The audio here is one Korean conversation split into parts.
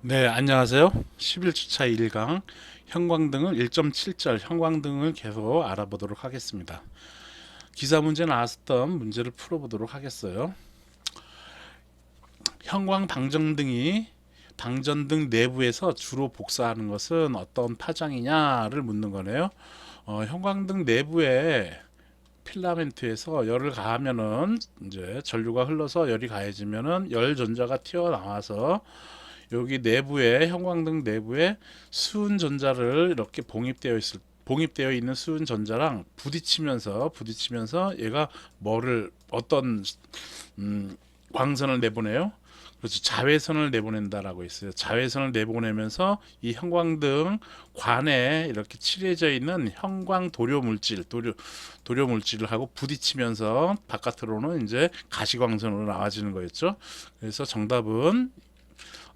네, 안녕하세요. 11주차 1강 형광등을 1.7절 형광등을 계속 알아보도록 하겠습니다. 기사 문제 나왔었던 문제를 풀어보도록 하겠어요. 형광 방전등 내부에서 주로 복사하는 것은 어떤 파장이냐를 묻는 거네요. 형광등 내부에 필라멘트에서 열을 가하면은 이제 전류가 흘러서 열이 가해지면은 열 전자가 튀어나와서 여기 내부에 형광등 내부에 수은 전자를 이렇게 봉입되어 있는 수은 전자랑 부딪히면서 얘가 뭐를 어떤 음, 광선을 내보내요. 그래서 자외선을 내보낸다라고 했어요. 자외선을 내보내면서 이 형광등 관에 이렇게 칠해져 있는 형광 도료 물질을 하고 부딪히면서 바깥으로는 이제 가시광선으로 나와지는 거였죠. 그래서 정답은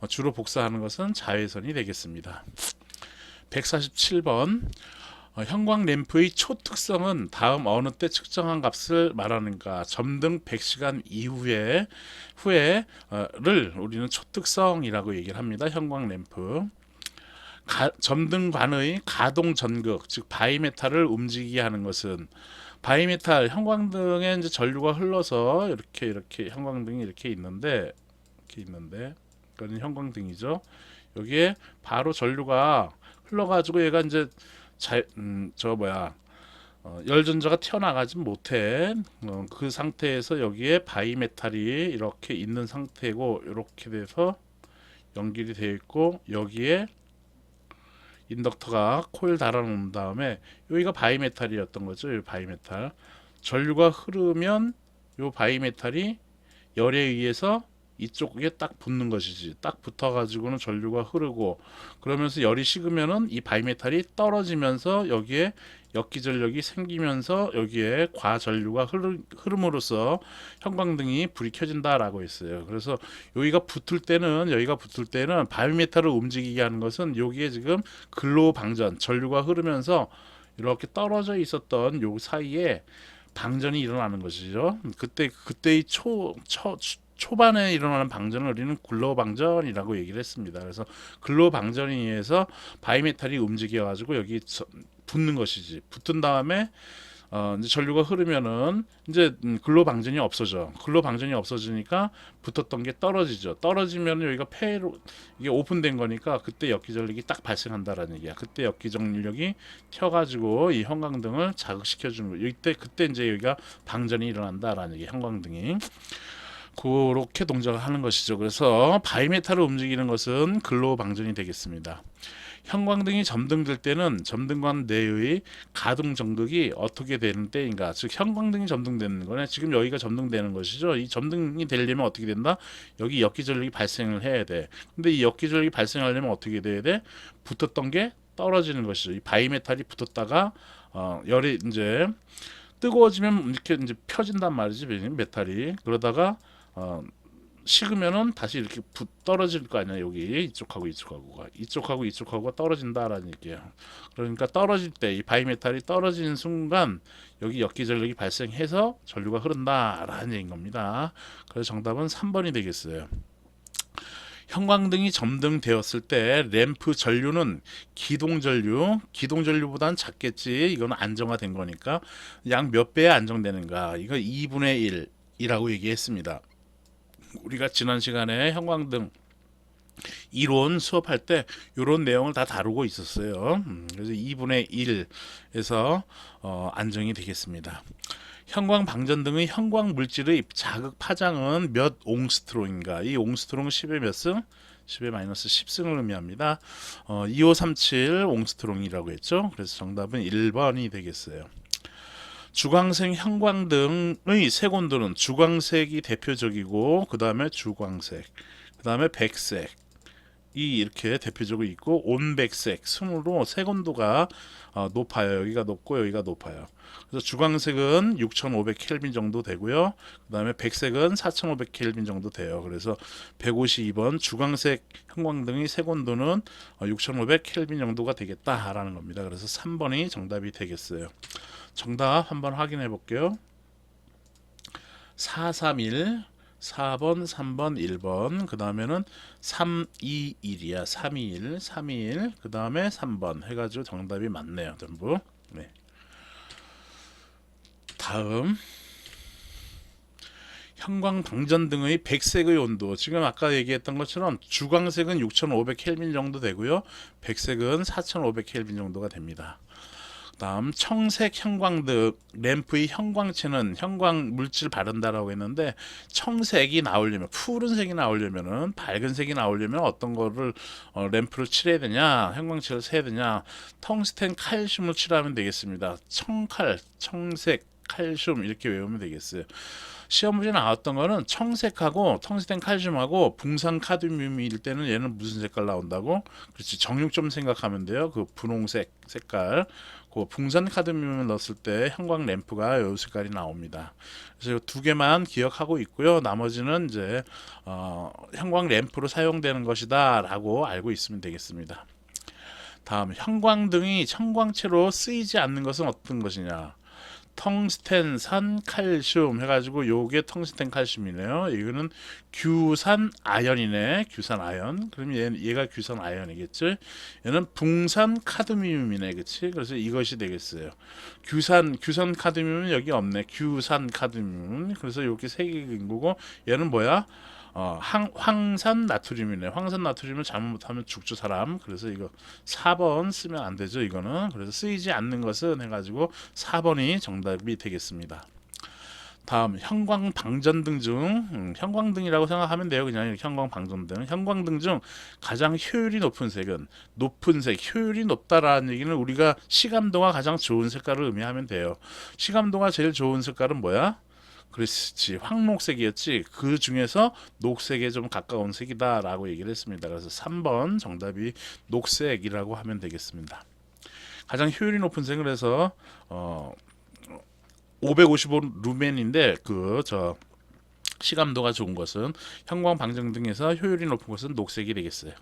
주로 복사하는 것은 자외선이 되겠습니다. 147번 형광 램프의 초특성은 다음 어느 때 측정한 값을 말하는가? 점등 100시간 후에를 우리는 초특성이라고 얘기를 합니다. 형광 램프. 점등관의 가동 전극, 즉 바이메탈을 움직이게 하는 것은 바이메탈 형광등에 이제 전류가 흘러서 이렇게 형광등이 이렇게 있는데 그건 형광등이죠. 여기에 바로 전류가 흘러가지고 얘가 이제 열전자가 튀어나가지 못해. 그 상태에서 여기에 바이메탈이 이렇게 있는 상태고 이렇게 돼서 연결이 되어 있고 여기에 인덕터가 코일 달아놓은 다음에 여기가 바이메탈이었던 거죠. 이 바이메탈 전류가 흐르면 이 바이메탈이 열에 의해서 이쪽에 딱 붙는 것이지. 딱 붙어가지고는 전류가 흐르고 그러면서 열이 식으면은 이 바이메탈이 떨어지면서 여기에 역기전력이 생기면서 여기에 과전류가 흐름으로써 형광등이 불이 켜진다라고 했어요. 그래서 여기가 붙을 때는 바이메탈을 움직이게 하는 것은 여기에 지금 근로 방전 전류가 흐르면서 이렇게 떨어져 있었던 요 사이에 방전이 일어나는 것이죠. 그때의 초반에 일어나는 방전을 우리는 근로 방전이라고 얘기를 했습니다. 그래서 근로 방전에 의해서 바이메탈이 움직여 가지고 여기 붙는 것이지. 붙은 다음에 이제 전류가 흐르면은 이제 근로 방전이 없어져. 근로 방전이 없어지니까 붙었던 게 떨어지죠. 떨어지면 여기가 폐로 이게 오픈된 거니까 그때 역기전력이 딱 발생한다라는 얘기야. 그때 역기전력이 튀어가지고 이 형광등을 자극시켜 주는 거. 그때 이제 여기가 방전이 일어난다라는 얘기. 형광등이. 그렇게 동작을 하는 것이죠. 그래서 바이메탈을 움직이는 것은 근로 방전이 되겠습니다. 형광등이 점등될 때는 점등관 내의 가동 전극이 어떻게 되는 때인가? 즉 형광등이 점등되는 거네. 지금 여기가 점등되는 것이죠. 이 점등이 되려면 어떻게 된다? 여기 역기전력이 발생을 해야 돼. 근데 이 역기전력이 발생하려면 어떻게 돼야 돼? 붙었던 게 떨어지는 것이죠. 이 바이메탈이 붙었다가 열이 이제 뜨거워지면 이렇게 이제 펴진단 말이지 메탈이. 그러다가 어, 식으면은 다시 이렇게 떨어질 거 아니야. 여기 이쪽하고 떨어진다라는 얘기예요. 그러니까 떨어질 때 이 바이메탈이 떨어지는 순간 여기 역기전력이 발생해서 전류가 흐른다라는 얘기인 겁니다. 그래서 정답은 3번이 되겠어요. 형광등이 점등되었을 때 램프 전류는 기동전류보다는 작겠지. 이건 안정화된 거니까 약 몇 배에 안정되는가? 이거 2분의 1이라고 얘기했습니다. 우리가 지난 시간에 형광등 이론 수업할 때 이런 내용을 다 다루고 있었어요. 그래서 2분의 1에서 안정이 되겠습니다. 형광 방전등의 형광 물질의 자극 파장은 몇 옹스트롱인가? 이 옹스트롱은 10의 몇 승? 10의 마이너스 10승을 의미합니다. 2537 옹스트롱이라고 했죠. 그래서 정답은 1번이 되겠어요. 주광색 형광등의 색온도는 주광색이 대표적이고 그 다음에 주광색, 그 다음에 백색 이 이렇게 대표적으로 있고 온백색 순으로 색온도가 높아요. 여기가 높고 여기가 높아요. 그래서 주광색은 6500 켈빈 정도 되고요. 그 다음에 백색은 4500 켈빈 정도 돼요. 그래서 152번 주광색 형광등의 색온도는 6500 켈빈 정도가 되겠다라는 겁니다. 그래서 3번이 정답이 되겠어요. 정답 한번 확인해 볼게요. 431 4번, 3번, 1번. 그 다음에는 3, 2, 1이야. 3, 2, 1, 3, 2, 1. 그 다음에 3번 해가지고 정답이 맞네요. 전부. 네. 다음 형광 방전 등의 백색의 온도. 지금 아까 얘기했던 것처럼 주광색은 6500 켈빈 정도 되고요. 백색은 4500 켈빈 정도가 됩니다. 다음 청색 형광등 램프의 형광체는 형광 물질 바른다라고 했는데 청색이 나오려면 푸른색이 나오려면은 밝은색이 나오려면 어떤 거를 램프를 칠해야 되냐 형광체를 새야 되냐 텅스텐 칼슘을 칠하면 되겠습니다. 청칼 청색 칼슘 이렇게 외우면 되겠어요. 시험 문제 나왔던 거는 청색하고 텅스텐 칼슘하고 붕산 카드뮴일 때는 얘는 무슨 색깔 나온다고? 그렇지 정육점 생각하면 돼요. 그 분홍색 색깔. 그 붕산 카드뮴을 넣었을 때 형광 램프가 이 색깔이 나옵니다. 그래서 이 두 개만 기억하고 있고요. 나머지는 이제 형광 램프로 사용되는 것이다라고 알고 있으면 되겠습니다. 다음 형광등이 형광체로 쓰이지 않는 것은 어떤 것이냐? 텅스텐산 칼슘 해가지고 요게 텅스텐 칼슘이네요. 이거는 규산 아연이네. 규산 아연. 그럼 얘가 규산 아연이겠죠. 얘는 붕산 카드뮴이네, 그렇지? 그래서 이것이 되겠어요. 규산 카드뮴은 여기 없네. 규산 카드뮴. 그래서 이렇게 세 개인 거고 얘는 뭐야? 황산 나트륨이네. 황산 나트륨을 잘못하면 죽죠 사람. 그래서 이거 4번 쓰면 안 되죠 이거는. 그래서 쓰이지 않는 것은 해가지고 4번이 정답이 되겠습니다. 다음 형광 방전등 중 형광등이라고 생각하면 돼요. 그냥 형광 방전등. 형광등 중 가장 효율이 높은 색은 높은 색, 효율이 높다라는 얘기는 우리가 시감도가 가장 좋은 색깔을 의미하면 돼요. 시감도가 제일 좋은 색깔은 뭐야? 그렇지 황록색이었지. 그 중에서 녹색에 좀 가까운 색이다라고 얘기를 했습니다. 그래서 3번 정답이 녹색이라고 하면 되겠습니다. 가장 효율이 높은 색을 해서 555 루멘인데 그 시감도가 좋은 것은 형광 방정 등에서 효율이 높은 것은 녹색이 되겠어요.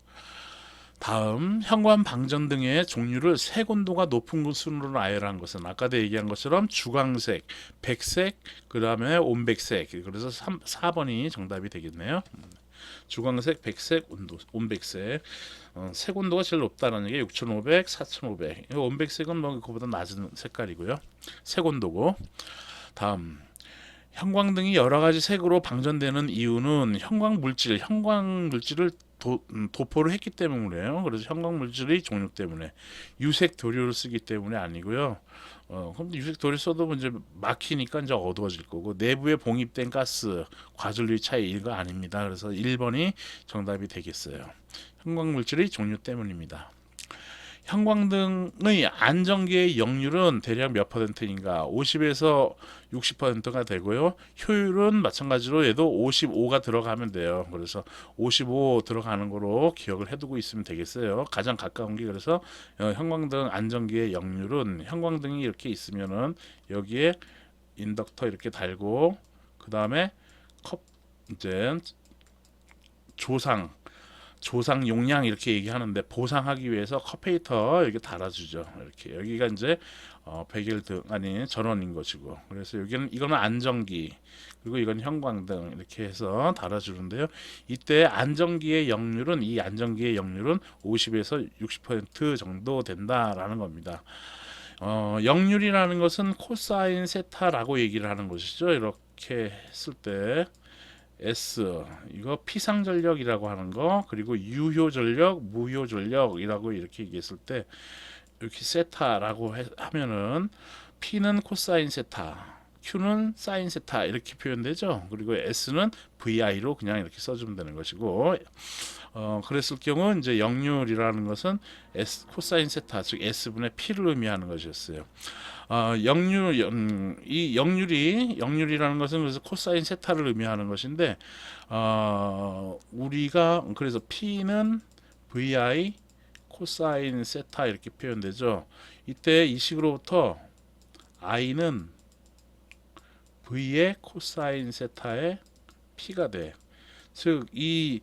다음 형광 방전 등의 종류를 색 온도가 높은 순으로 나열한 것은 아까도 얘기한 것처럼 주광색, 백색, 그 다음에 온백색. 그래서 4번이 정답이 되겠네요. 주광색, 백색, 온백색. 색 온도가 제일 높다는 게 6500, 4500. 온백색은 뭐 그거보다 낮은 색깔이고요. 색 온도고. 다음 형광등이 여러 가지 색으로 방전되는 이유는 형광 물질을 도포를 했기 때문이에요. 그래서 형광 물질의 종류 때문에 유색 도료를 쓰기 때문에 아니고요. 그럼 유색 도료 써도 이제 막히니까 이제 어두워질 거고 내부에 봉입된 가스, 과전류의 차이 이거 아닙니다. 그래서 1번이 정답이 되겠어요. 형광 물질의 종류 때문입니다. 형광등의 안전기의 역률은 대략 몇 퍼센트인가? 50에서 60%가 되고요. 효율은 마찬가지로 얘도 55가 들어가면 돼요. 그래서 55 들어가는 거로 기억을 해두고 있으면 되겠어요. 가장 가까운 게 그래서 형광등 안전기의 역률은 형광등이 이렇게 있으면은 여기에 인덕터 이렇게 달고 그 다음에 이제 조상 용량 이렇게 얘기하는데 보상하기 위해서 커페이터 이렇게 달아주죠. 이렇게 여기가 이제 백일등 아니 전원인 것이고 그래서 여기는 이거는 안전기 그리고 이건 형광등 이렇게 해서 달아주는데요. 이때 안전기의 역률은 50에서 60% 정도 된다라는 겁니다. 역률이라는 것은 코사인 세타라고 얘기를 하는 것이죠. 이렇게 했을 때 S 이거 피상전력이라고 하는 거 그리고 유효전력, 무효전력이라고 이렇게 얘기했을 때 이렇게 세타라고 하면은 P는 코사인 세타, Q는 사인 세타 이렇게 표현되죠. 그리고 S는 VI로 그냥 이렇게 써주면 되는 것이고 그랬을 경우 이제 역률이라는 것은 S 코사인 세타 즉 S분의 P를 의미하는 것이었어요. 역률이라는 것은 그래서 코사인 세타를 의미하는 것인데 우리가 그래서 P는 VI 코사인 세타 이렇게 표현되죠. 이때 이 식으로부터 I는 V의 코사인 세타의 P가 돼. 즉 이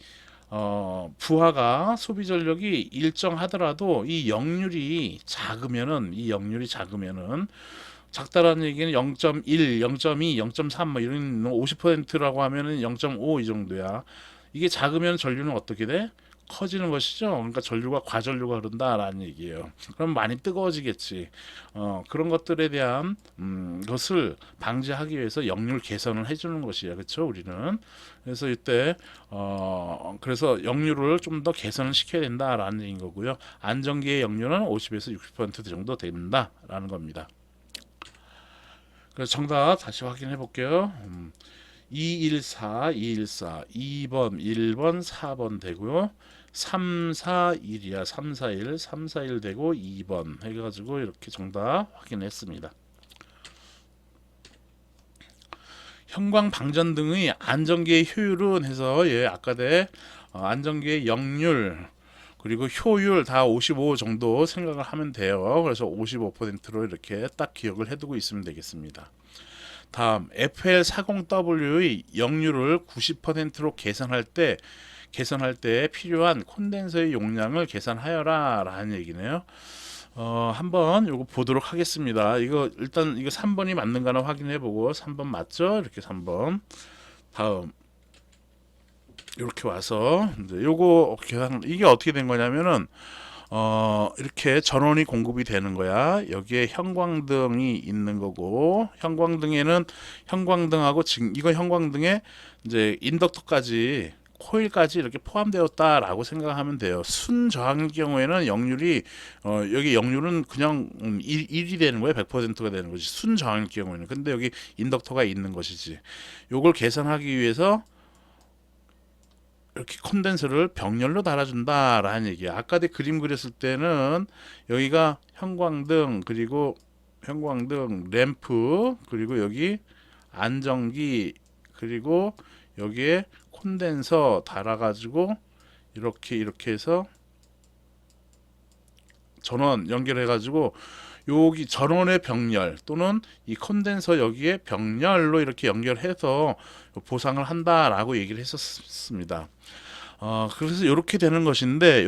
부하가 소비 전력이 일정하더라도 이 역률이 작으면은 작다라는 얘기는 0.1, 0.2, 0.3 뭐 이런 50%라고 하면은 0.5 이 정도야. 이게 작으면 전류는 어떻게 돼? 커지는 것이죠. 그러니까 전류가 과전류가 흐른다라는 얘기예요. 그럼 많이 뜨거워지겠지. 그런 것들에 대한 것을 방지하기 위해서 역률 개선을 해주는 것이에요. 그렇죠? 우리는 그래서 이때 그래서 역률을 좀 더 개선을 시켜야 된다라는 얘기인 거고요. 안전기의 역률은 50에서 60% 정도 된다라는 겁니다. 그래서 정답 다시 확인해 볼게요. 214, 214, 2번, 1번, 4번 되고요. 341이야. 341, 341 되고 2번 해가지고 이렇게 정답 확인했습니다. 형광 방전 등의 안전기의 효율은 해서 아까대 안전기의 역률 그리고 효율 다 55 정도 생각을 하면 돼요. 그래서 55%로 이렇게 딱 기억을 해두고 있으면 되겠습니다. 다음 FL40W의 역률을 90%로 개선할 때 필요한 콘덴서의 용량을 계산하여라 라는 얘기네요. 한번 요거 보도록 하겠습니다. 이거 일단 이거 3번이 맞는가나 확인해 보고 3번 맞죠? 이렇게 3번. 다음 이렇게 와서 이제 요거 계산 이게 어떻게 된 거냐면은 이렇게 전원이 공급이 되는 거야. 여기에 형광등이 있는 거고 형광등에는 형광등하고 지금 이거 형광등에 이제 인덕터까지 코일까지 이렇게 포함되었다라고 생각하면 돼요. 순저항일 경우에는 역률이 여기 역률은 그냥 1이 되는 거예요. 100%가 되는 거지. 순저항일 경우에는. 근데 여기 인덕터가 있는 것이지. 요걸 계산하기 위해서 이렇게 콘덴서를 병렬로 달아준다라는 얘기야. 아까도 그림 그렸을 때는 여기가 형광등 그리고 형광등 램프 그리고 여기 안전기 그리고 여기에 콘덴서 달아가지고 이렇게 해서 전원 연결해가지고 여기 전원의 병렬 또는 이 콘덴서 여기에 병렬로 이렇게 연결해서 보상을 한다라고 얘기를 했었습니다. 그래서 이렇게 되는 것인데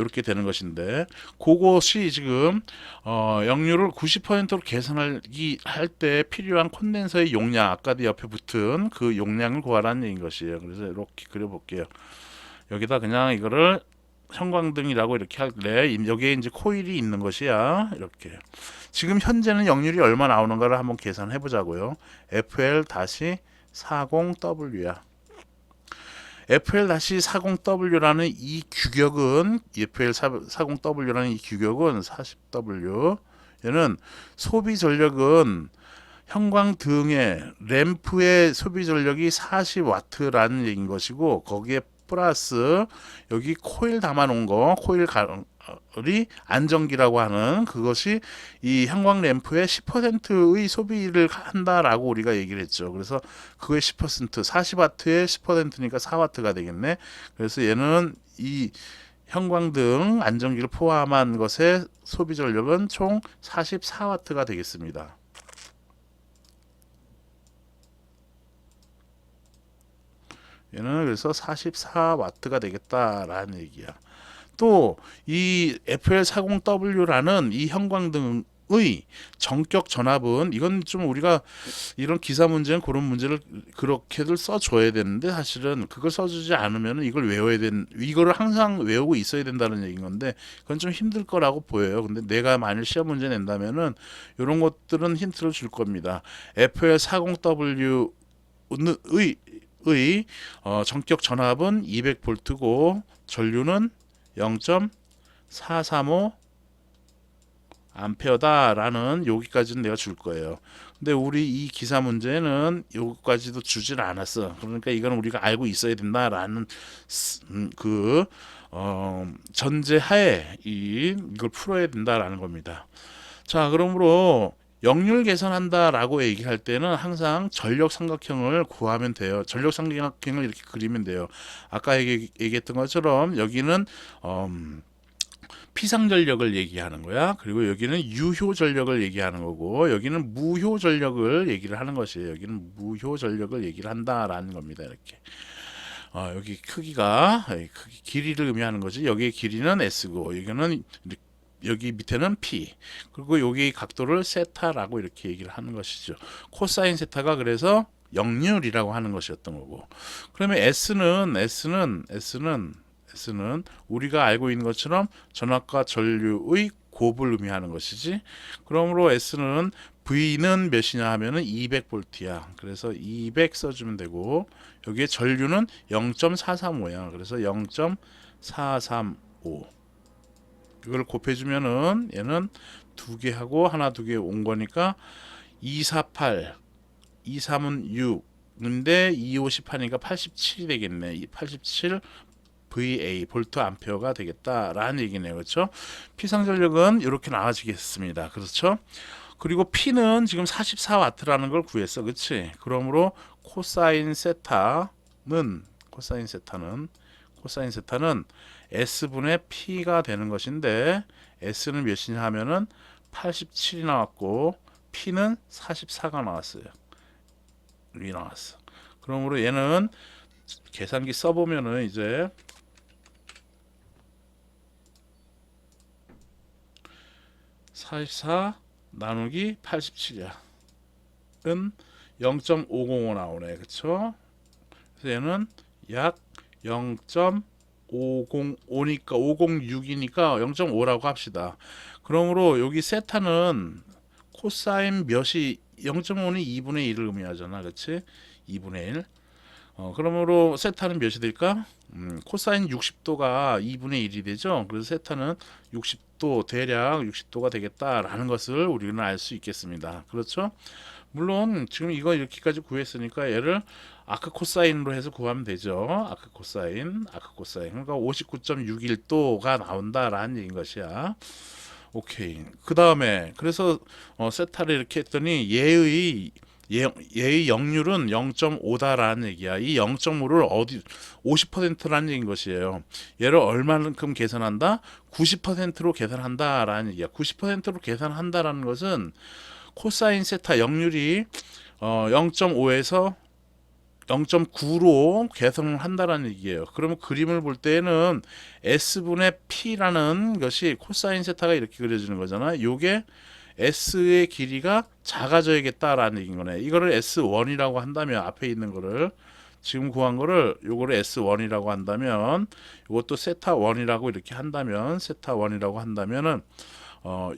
그것이 지금 역률을 90%로 계산하기 할 때 필요한 콘덴서의 용량 아까도 옆에 붙은 그 용량을 구하라는 얘기인 것이에요. 그래서 이렇게 그려볼게요. 여기다 그냥 이거를 형광등이라고 이렇게 할래. 여기에 이제 코일이 있는 것이야. 이렇게 지금 현재는 역률이 얼마 나오는가를 한번 계산해 보자고요. FL-40W야. FL-40W라는 이 규격은 FL-40W라는 이 규격은 40W. 얘는 소비 전력은 형광등의 램프의 소비 전력이 40W라는 얘기인 것이고 거기에 플러스 여기 코일 담아 놓은 거 코일이 안전기라고 하는 그것이 이 형광 램프의 10%의 소비를 한다라고 우리가 얘기를 했죠. 그래서 그의 10% 40W의 10%니까 4W가 되겠네. 그래서 얘는 이 형광등 안전기를 포함한 것의 소비 전력은 총 44W가 되겠습니다. 얘는 그래서 44W가 되겠다라는 얘기야. 또 이 FL40W라는 이 형광등의 전격 전압은 이건 좀 우리가 이런 기사 문제는 그런 문제를 그렇게들 써줘야 되는데 사실은 그걸 써주지 않으면 이걸 이거를 항상 외우고 있어야 된다는 얘기인 건데 그건 좀 힘들 거라고 보여요. 근데 내가 만일 시험 문제 낸다면은 이런 것들은 힌트를 줄 겁니다. FL40W의 전격 전압은 200V고 전류는 0.435 암페어다라는 여기까지는 내가 줄 거예요. 근데 우리 이 기사 문제는 여기까지도 주질 않았어. 그러니까 이건 우리가 알고 있어야 된다라는 전제하에 이걸 풀어야 된다라는 겁니다. 자, 그러므로 역률 개선한다라고 얘기할 때는 항상 전력 삼각형을 구하면 돼요. 전력 삼각형을 이렇게 그리면 돼요. 아까 얘기했던 것처럼 여기는 피상전력을 얘기하는 거야. 그리고 여기는 유효전력을 얘기하는 거고 여기는 무효전력을 얘기를 하는 것이에요. 여기는 무효전력을 얘기를 한다라는 겁니다. 이렇게 여기 크기가 길이를 의미하는 거지. 여기의 길이는 S고 여기는 여기 밑에는 P, 그리고 여기 각도를 세타라고 이렇게 얘기를 하는 것이죠. 코사인 세타가 그래서 역률이라고 하는 것이었던 거고, 그러면 S는 우리가 알고 있는 것처럼 전압과 전류의 곱을 의미하는 것이지. 그러므로 S는 V는 몇이냐 하면은 200V야. 그래서 200 써주면 되고, 여기에 전류는 0.435야. 그래서 0.435. 이걸 곱해주면은 얘는 두 개 하고 하나 두 개 온 거니까 248, 23은 6인데 250하니까 87이 되겠네. 87 VA 볼트 암페어가 되겠다라는 얘기네요. 그렇죠? 피상전력은 이렇게 나와지겠습니다. 그렇죠? 그리고 P는 지금 44W라는 걸 구했어. 그렇지? 그러므로 코사인 세타는 S분의 P가 되는 것인데, S는 몇이냐 하면은 87이 나왔고 P는 44가 나왔어요. 여기 나왔어. 그러므로 얘는 계산기 써보면은 이제 44 나누기 87이야. 은 0.505 나오네. 그쵸? 그래서 얘는 약 0.505니까 506이니까 0.5라고 합시다. 그러므로 여기 세타는 코사인 몇이 0.5는 2분의 1을 의미하잖아. 그치? 2분의 1. 그러므로 세타는 몇이 될까? 코사인 60도가 2분의 1이 되죠. 그래서 세타는 60도, 대략 60도가 되겠다라는 것을 우리는 알 수 있겠습니다. 그렇죠? 물론 지금 이거 이렇게까지 구했으니까 얘를 아크 코사인으로 해서 구하면 되죠. 아크 코사인. 그러니까 59.61도가 나온다라는 얘기인 것이야. 오케이. 그 다음에 그래서 세타를 이렇게 했더니 얘의 역률은 0.5다라는 얘기야. 이 0.5를 어디 50%라는 얘기인 것이에요. 얘를 얼마만큼 계산한다? 90%로 계산한다라는 얘기야. 90%로 계산한다라는 것은 코사인 세타 역률이 0.5에서 0.9로 계산을 한다라는 얘기예요. 그러면 그림을 볼 때는 S분의 P라는 것이 코사인 세타가 이렇게 그려지는 거잖아. 요게 S의 길이가 작아져야겠다라는 얘기인 거네. 이거를 S1이라고 한다면, 앞에 있는 거를 지금 구한 거를 요거를 S1이라고 한다면, 요것도 세타1이라고 이렇게 한다면, 세타1이라고 한다면은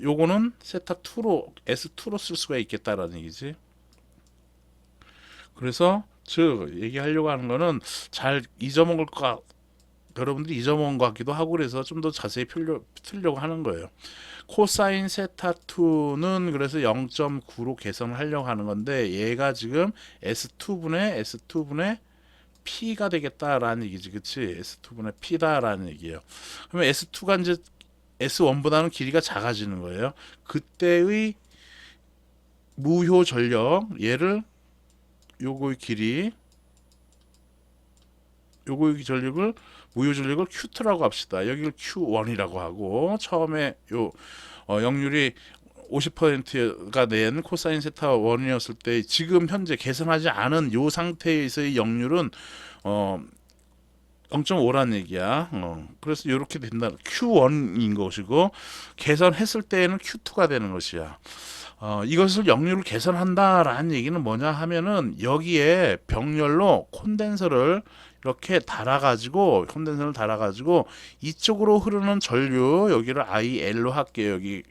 요거는 세타2로 S2로 쓸 수가 있겠다라는 얘기지. 그래서 즉 얘기하려고 하는 거는 잘 잊어먹을 것, 여러분들이 잊어먹은 것 같기도 하고, 그래서 좀 더 자세히 풀려고 하는 거예요. 코사인 세타 2는 그래서 0.9로 계산을 하려고 하는 건데, 얘가 지금 S2분의 P가 되겠다라는 얘기지. 그치? S2분의 P다라는 얘기예요. 그러면 S2가 이제 S1보다는 길이가 작아지는 거예요. 그때의 무효 전력, 얘를 요거의 전력을 무효 전력을 Q2라고 합시다. 여기를 Q1이라고 하고, 처음에 요 역률이 50%가 낸 코사인 세타 1이었을 때 지금 현재 계산하지 않은 요 상태에서의 역률은 0.5라는 얘기야. 그래서 이렇게 된다. Q1인 것이고, 계산했을 때에는 Q2가 되는 것이야. 이것을 역률을 계산한다라는 얘기는 뭐냐 하면은, 여기에 병렬로 콘덴서를 이렇게 달아가지고 이쪽으로 흐르는 전류, 여기를 IL로 할게요. 여기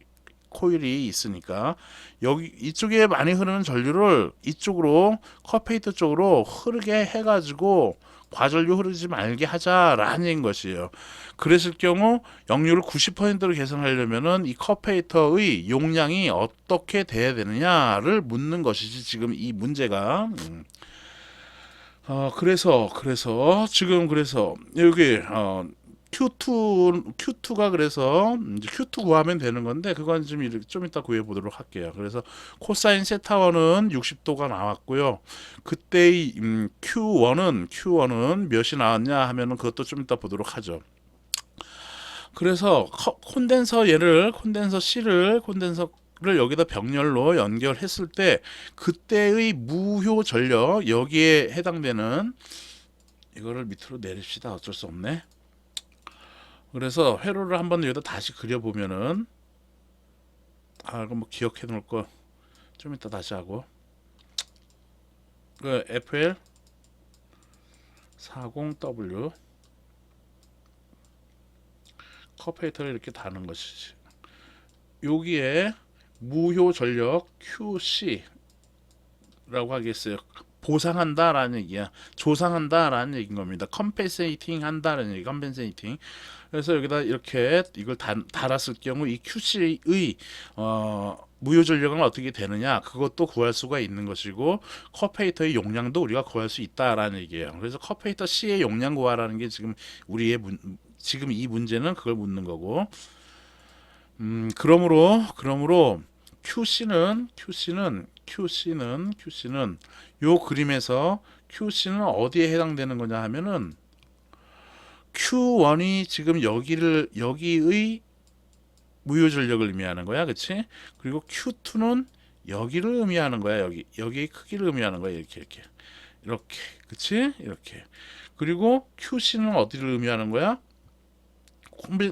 코일이 있으니까 여기 이쪽에 많이 흐르는 전류를 이쪽으로, 커페이터 쪽으로 흐르게 해가지고 과전류 흐르지 말게 하자라는 것이에요. 그랬을 경우 역률을 90%로 계산하려면은 이 커페이터의 용량이 어떻게 돼야 되느냐를 묻는 것이지, 지금 이 문제가. 그래서 여기 Q2가 그래서 이제 Q2 구하면 되는 건데, 그건 좀 이따 구해 보도록 할게요. 그래서 코사인 세타1은 60도가 나왔고요. 그때의 Q1은 몇이 나왔냐 하면은 그것도 좀 이따 보도록 하죠. 그래서 콘덴서를 여기다 병렬로 연결했을 때 그때의 무효 전력, 여기에 해당되는, 이거를 밑으로 내립시다. 어쩔 수 없네. 그래서 회로를 한번 여기다 다시 그려보면은, 이거 뭐 기억해 놓을 거 좀 이따 다시 하고. 그 FL 40W 커페이터를 이렇게 다는 것이지. 여기에 무효 전력 QC라고 하겠어요. 보상한다라는 얘기야. 조상한다라는 얘기인 겁니다. 컴펜세이팅 한다라는 얘기. 컴펜세이팅. 그래서 여기다 이렇게 이걸 달았을 경우 이 QC의 무효 전력은 어떻게 되느냐, 그것도 구할 수가 있는 것이고, 커페이터의 용량도 우리가 구할 수 있다라는 얘기예요. 그래서 커페이터 C의 용량 구하라는 게 지금 우리의 지금 이 문제는 그걸 묻는 거고, 그러므로 QC는 요 그림에서 QC는 어디에 해당되는 거냐 하면은 Q1이 지금 여기의 무효 전력을 의미하는 거야, 그렇지? 그리고 Q2는 여기를 의미하는 거야, 여기의 크기를 의미하는 거야, 이렇게, 그렇지? 이렇게. 그리고 QC는 어디를 의미하는 거야?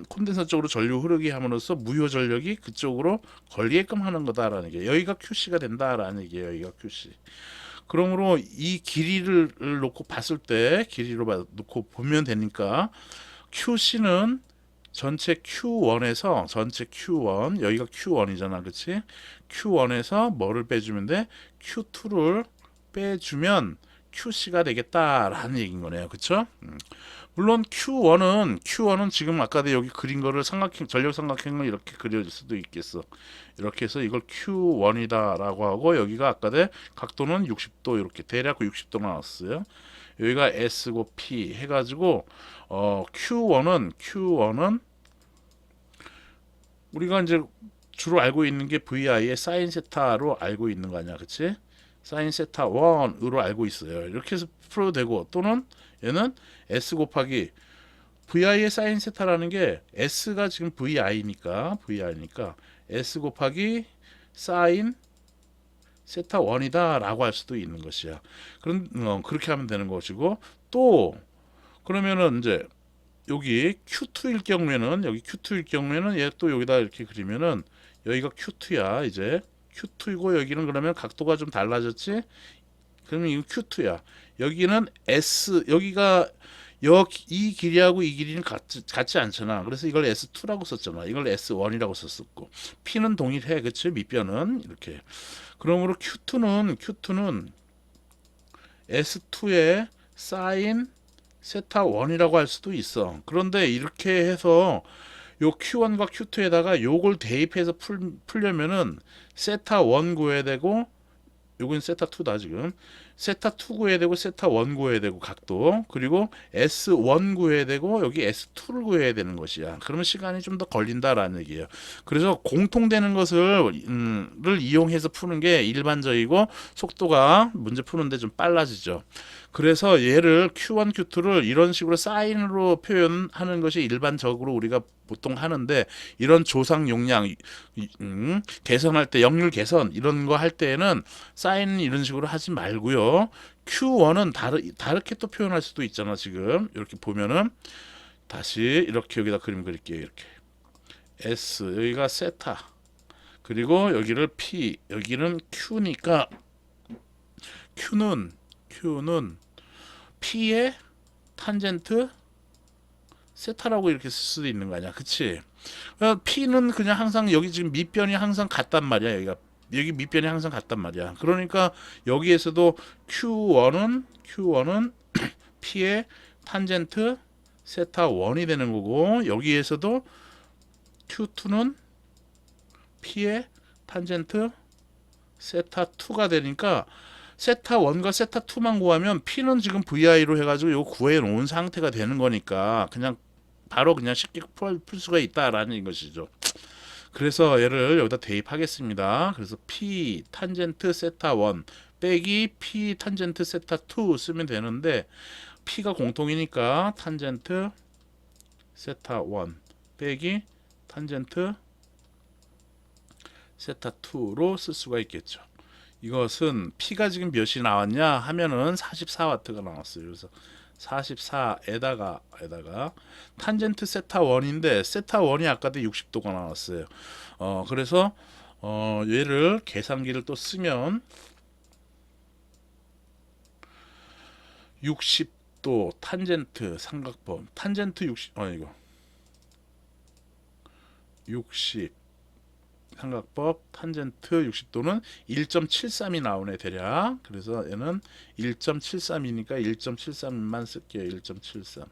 콘덴서 쪽으로 전류 흐르게 함으로써 무효 전력이 그쪽으로 걸리게끔 하는 거다라는 게, 여기가 QC가 된다라는 얘기예요. 여기가 QC. 그러므로 이 길이를 놓고 봤을 때, 놓고 보면 되니까 QC는 전체 Q1 여기가 Q1이잖아, 그렇지? Q1에서 뭐를 빼주면 돼? Q2를 빼주면 QC가 되겠다라는 얘기인 거네요, 그렇죠? 물론 Q1은 지금 아까 여기 그린 거를 전력 삼각형을 이렇게 그려질 수도 있겠어. 이렇게 해서 이걸 Q1이다라고 하고, 여기가 아까 각도는 60도, 이렇게 대략 60도 나왔어요. 여기가 S고 P 해가지고 Q1은 우리가 이제 주로 알고 있는 게 VI의 사인 세타로 알고 있는 거 아니야, 그치? 사인 세타 1으로 알고 있어요. 이렇게 해서 풀어도 되고, 또는 얘는 S 곱하기 VI의 사인 세타라는 게 S가 지금 VI니까 S 곱하기 사인 세타 1이다 라고 할 수도 있는 것이야. 그렇게 하면 되는 것이고, 또 그러면은 이제 여기 Q2일 경우에는 얘 또 여기다 이렇게 그리면은 여기가 Q2야. 이제 Q2이고, 여기는 그러면 각도가 좀 달라졌지? 그러면 이거 Q2야. 여기는 여기가 이 길이하고 이 길이는 같지 않잖아. 그래서 이걸 S2라고 썼잖아. 이걸 S1이라고 썼었고, P는 동일해, 그치? 밑변은 이렇게. 그러므로 Q2는 S2의 사인 세타 1이라고 할 수도 있어. 그런데 이렇게 해서 요 Q1과 Q2에다가 요걸 대입해서 풀려면은 세타 1 구해야 되고, 요건 세타 2다 지금. 세타 2 구해야 되고, 세타 1 구해야 되고, 각도. 그리고 S1 구해야 되고, 여기 S2를 구해야 되는 것이야. 그러면 시간이 좀 더 걸린다라는 얘기예요. 그래서 공통되는 것을 이용해서 푸는 게 일반적이고, 속도가 문제 푸는데 좀 빨라지죠. 그래서 얘를 Q1, Q2를 이런 식으로 사인으로 표현하는 것이 일반적으로 우리가 보통 하는데, 이런 조상 용량 개선할 때, 역률 개선 이런 거 할 때에는 사인 이런 식으로 하지 말고요. Q1은 다르게 또 표현할 수도 있잖아. 지금 이렇게 보면은, 다시 이렇게 여기다 그림 그릴게요. 이렇게 S, 여기가 세타, 그리고 여기를 P, 여기는 Q니까 Q는 P의 탄젠트 세타라고 이렇게 쓸 수도 있는 거 아니야, 그치? P는 그냥 항상 여기 지금 밑변이 항상 같단 말이야. 여기 밑변이 항상 같단 말이야. 그러니까 여기에서도 Q1은 P의 탄젠트 세타 1이 되는 거고, 여기에서도 Q2는 P의 탄젠트 세타 2가 되니까, 세타 1과 세타 2만 구하면 P는 지금 VI로 해가지고 요 구해 놓은 상태가 되는 거니까, 바로 쉽게 풀 수가 있다라는 것이죠. 그래서 얘를 여기다 대입하겠습니다. 그래서 P 탄젠트 세타 1 빼기 P 탄젠트 세타 2 쓰면 되는데, P가 공통이니까 탄젠트 세타 1 빼기 탄젠트 세타 2로 쓸 수가 있겠죠. 이것은 P가 지금 몇이 나왔냐 하면은 44W가 나왔어요. 그래서 44에다가 탄젠트 세타 1인데, 세타 1이 아까도 60도가 나왔어요. 그래서 얘를 계산기를 또 쓰면 60도 탄젠트 삼각법 탄젠트 60 삼각법 탄젠트 60도는 1.73이 나오네 대략. 그래서 얘는 1.73이니까 1.73만 쓸게요. 1.73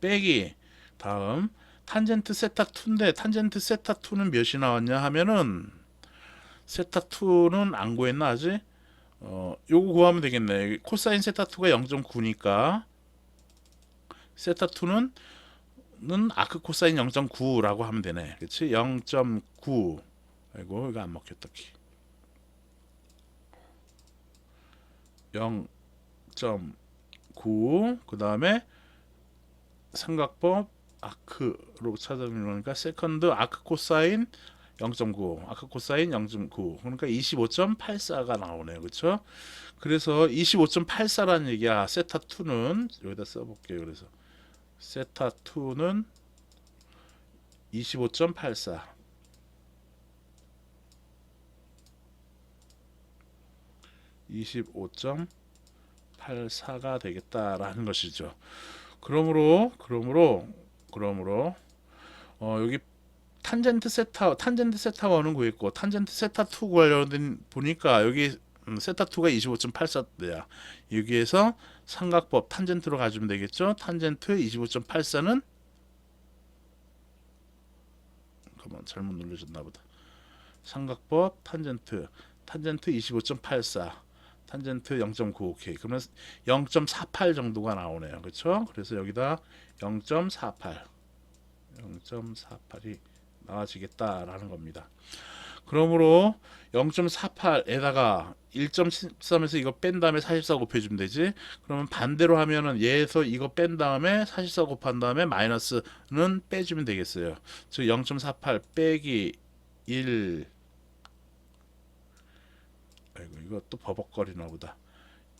빼기 다음 탄젠트 세타 2인데 탄젠트 세타 2는 몇이 나왔냐 하면은 세타 2는 안 구했나 아직? 요거 구하면 되겠네. 코사인 세타 2가 0.9니까 세타 2는 아크 코사인 0.9라고 하면 되네. 그치? 0.9. 아이고 이거 안 먹혔다. 0.9 그 다음에 삼각법 아크로 찾아보는 거니까 세컨드 아크 코사인 0.9 아크 코사인 0.9 그러니까 25.84가 나오네요. 그렇죠? 그래서 25.84라는 얘기야. 세타 2는 여기다 써볼게요. 그래서 세타 2는 25.84 25.84가 되겠다라는 것이죠. 그러므로 여기 탄젠트 세타 1은 구했고 탄젠트 세타 2 구하려는 보니까 여기 세타 2가 25.84대야. 여기에서 삼각법 탄젠트로 가주면 되겠죠. 탄젠트 25.84는 잠깐만 잘못 눌러줬나 보다. 삼각법 탄젠트 25.84 탄젠트 0.9 오케이. 그러면 0.48 정도가 나오네요. 그렇죠? 그래서 여기다 0.48이 나와지겠다라는 겁니다. 그러므로 0.48에다가 1.13에서 이거 뺀 다음에 44 곱해주면 되지. 그러면 반대로 하면은 얘에서 이거 뺀 다음에 44 곱한 다음에 마이너스는 빼주면 되겠어요. 즉 0.48 빼기 1 아이고 이거 또 버벅거리나 보다.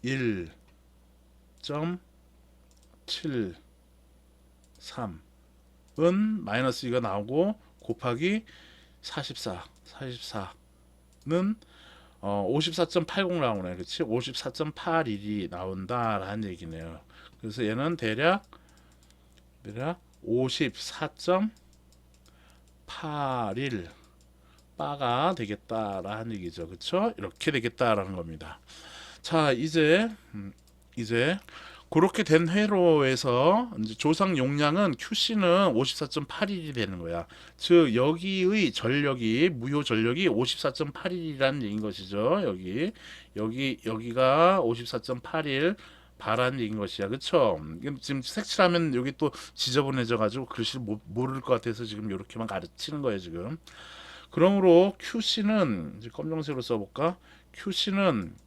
1.73은 마이너스 이거 나오고 곱하기 44는 54.80 나오네. 그치? 54.81이 나온다라는 얘기네요. 그래서 얘는 대략 54.81 바가 되겠다라는 얘기죠. 그쵸? 이렇게 되겠다라는 겁니다. 자, 이제 그렇게 된 회로에서 이제 조상 용량은 QC는 54.81이 되는 거야. 즉 여기의 전력이 무효 전력이 54.81이라는 얘기인 것이죠. 여기가 54.81 바라는 얘기인 것이야. 그쵸? 지금 색칠하면 여기 또 지저분해져 가지고 글씨를 모를 것 같아서 지금 이렇게만 가르치는 거예요, 지금. 그러므로 QC는 이제 검정색으로 써볼까? Q는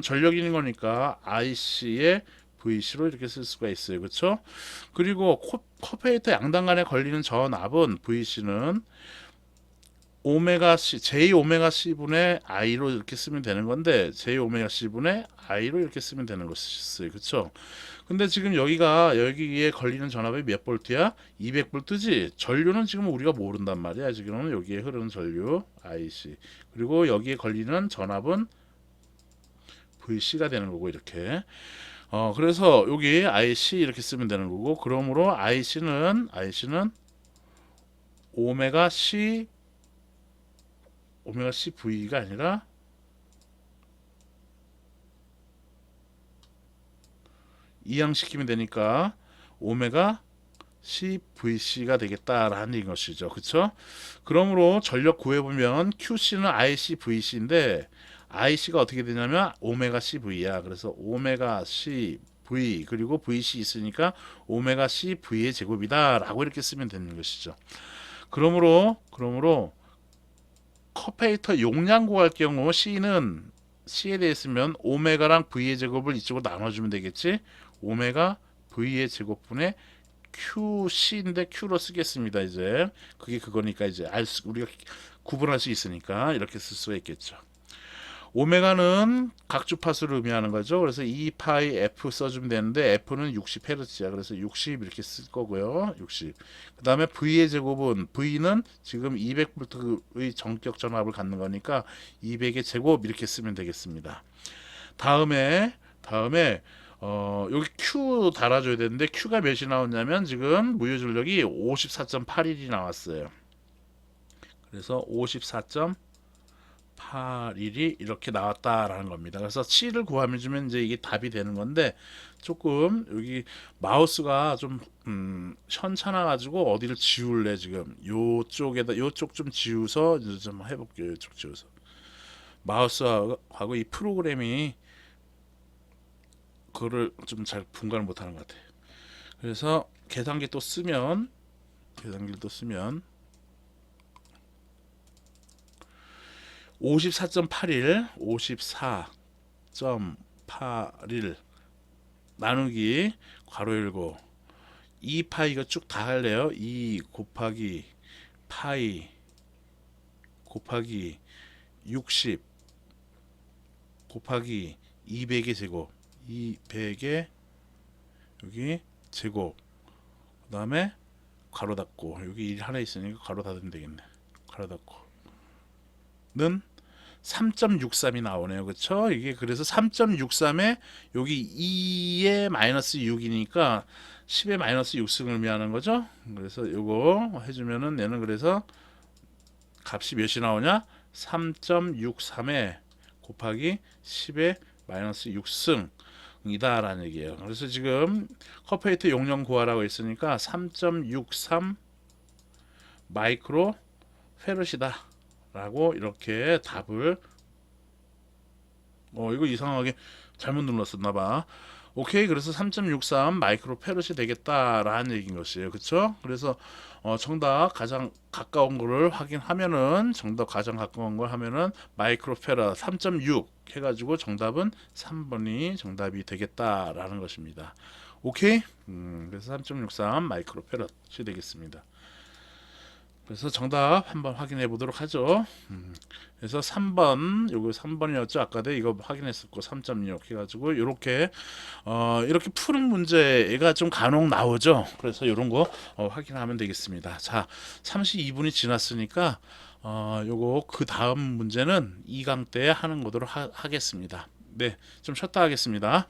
전력인 거니까 IC의 VC로 이렇게 쓸 수가 있어요. 그렇죠? 그리고 코페이터 양단 간에 걸리는 전압은 VC는 오메가 C, J 오메가 C분의 I로 이렇게 쓰면 되는 건데 J 오메가 C분의 I로 이렇게 쓰면 되는 것이었어요. 그렇죠? 근데 지금 여기에 걸리는 전압이 몇 볼트야? 200볼트지. 전류는 지금 우리가 모른단 말이야. 지금은 여기에 흐르는 전류 IC. 그리고 여기에 걸리는 전압은 VC가 되는 거고 이렇게. 그래서 여기 IC 이렇게 쓰면 되는 거고 그러므로 IC는 오메가 C V가 아니라 이항시키면 되니까 오메가 CVC가 되겠다라는 것이죠. 그쵸? 그러므로 전력 구해보면 QC는 IC VC인데 IC가 어떻게 되냐면 오메가 CV야. 그래서 오메가 CV 그리고 VC 있으니까 오메가 CV의 제곱이다 라고 이렇게 쓰면 되는 것이죠. 그러므로 커페이터 용량 구할 경우 C에 대해 쓰면 오메가랑 V의 제곱을 이쪽으로 나눠주면 되겠지. 오메가 V의 제곱분의 QC인데 Q로 쓰겠습니다. 이제 그게 그거니까 이제 우리가 구분할 수 있으니까 이렇게 쓸 수가 있겠죠. 오메가는 각주파수를 의미하는 거죠. 그래서 2파이 f 써주면 되는데 f는 60Hz야. 그래서 60 이렇게 쓸 거고요. 60. 그 다음에 V의 제곱은 V는 지금 200V의 전격 전압을 갖는 거니까 200의 제곱 이렇게 쓰면 되겠습니다. 다음에 여기 Q 달아줘야 되는데 Q가 몇이 나왔냐면 지금 무효전력이 54.81이 나왔어요. 그래서 54.81이 이렇게 나왔다라는 겁니다. 그래서 7을 구하면 주면 이제 이게 답이 되는 건데 조금 여기 마우스가 좀 현찮아 가지고 어디를 지울래 지금 요쪽에다 요쪽 좀 지우서 이제 좀 해볼게요. 요쪽 지우서 마우스하고 이 프로그램이 그거를 좀 잘 분간을 못하는 것 같아요. 그래서 계산기를 또 쓰면 54.81 나누기 괄호 열고 2파이 이거 쭉 다 할래요. 2 곱하기 파이 곱하기 60 곱하기 200의 제곱 200의 여기 제곱 그 다음에 괄호 닫고 여기 1 하나 있으니까 괄호 닫으면 되겠네. 괄호 닫고 는 3.63이 나오네요. 그쵸? 이게 그래서 3.63에 여기 2에 마이너스 6이니까 10의 마이너스 6승을 의미하는 거죠. 그래서 요거 해주면은 얘는 그래서 값이 몇이 나오냐? 3.63에 곱하기 10의 마이너스 6승 이다라는 얘기예요. 그래서 지금 커페이트 용량 구하라고 했으니까 3.63 마이크로 페르시다 라고 이렇게 답을 이거 이상하게 잘못 눌렀었나봐. 오케이. 그래서 3.63 마이크로 페르시 되겠다라는 얘기인 것이에요. 그쵸? 그래서 정답 가장 가까운 거를 확인하면은 마이크로 페라 3.6 해가지고 정답은 3번이 정답이 되겠다라는 것입니다. 오케이. 그래서 3.63 마이크로 페럿이 되겠습니다. 그래서 정답 한번 확인해 보도록 하죠. 그래서 3번 요거 3번이었죠. 아까도 이거 확인했었고 3.6 해가지고 이렇게 푸는 문제가 좀 간혹 나오죠. 그래서 이런 거 확인하면 되겠습니다. 자, 32분이 지났으니까 요거 그 다음 문제는 2강 때 하는 거도록 하겠습니다. 네, 좀 쉬었다 하겠습니다.